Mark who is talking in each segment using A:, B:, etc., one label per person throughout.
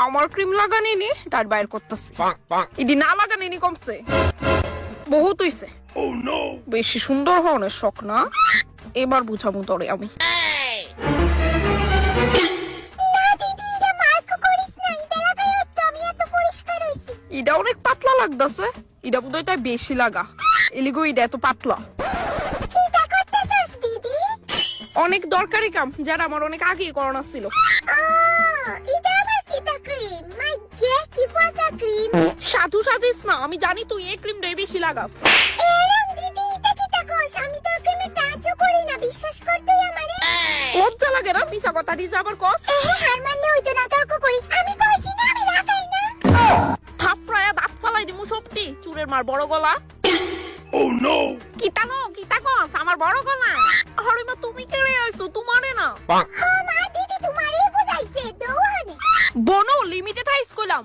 A: আমার ক্রিম লাগানি নি তার বাইর করতেছি ইদি না লাগানি নি কমছে বহুত হইছে বেশি সুন্দর হওয়ার শখ না এবার বুঝাবো তোরে আমি ইডা অনেক পাতলা লাগতেছে ইডা বুঝাই তাই বেশি লাগা এলিগো ইডা এত পাতলা অনেক দরকারি কাম যারা আমার অনেক আগেই করোনা ছিল সাধু সাধিস না আমি জানি তুই এই ক্রিমটাই বেশি লাগাস লজ্জা লাগে না মিছা কথা দিস আবার কস থাপড়ায়া দাঁত ফালাই দিমু সবটি চুরের মার বড় গলা কিতা কস আমার বড় গলা হরিমা তুমি কে রে আইছো তোমারে না বনো লিমিটে থাইস কইলাম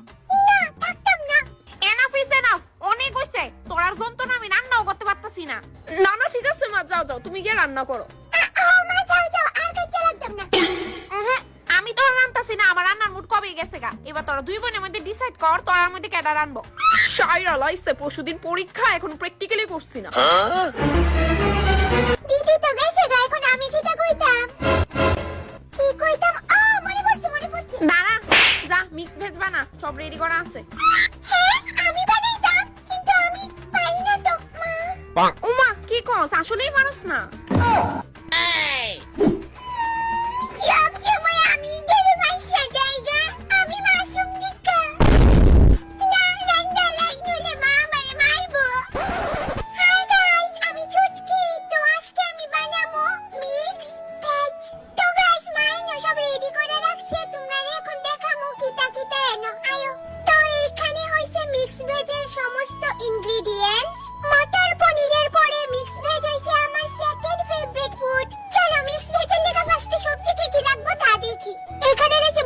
A: এনাফ ইজ এনাফ অনেক হইছে তোর আর যন্ত্রণা আমি রান্নাও করতে পারতাছি না না না ঠিক আছে মা যাও যাও তুমি গিয়ে রান্না করো আমি তো রান্তাছি না আমার রান্নার মুড কবে গেছে গা এবার তোরা দুই বোনের মধ্যে ডিসাইড কর তোর মধ্যে কেডা রানবো শাইরা লাইছে পরশুদিন পরীক্ষা এখন প্র্যাকটিক্যালি করছি না
B: দিদি তো গেছে গা এখন আমি কিটা কইতাম মনে পড়ছে
A: দাঁড়া যা মিক্স ভেজ বানা সব রেডি করা আছে
B: হ্যাঁ আমি বানাইতাম কিন্তু আমি পারি না তো মা
A: ওমা কি কস আসলেই পারস না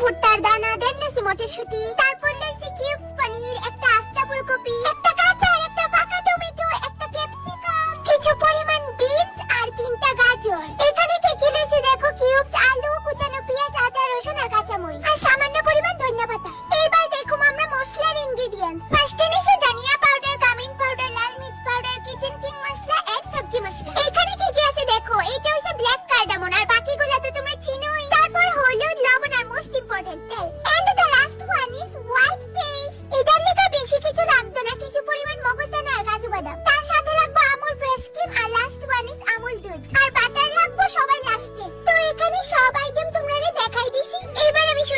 B: ভুট্টার দানা দেন মটরশুঁটি তারপর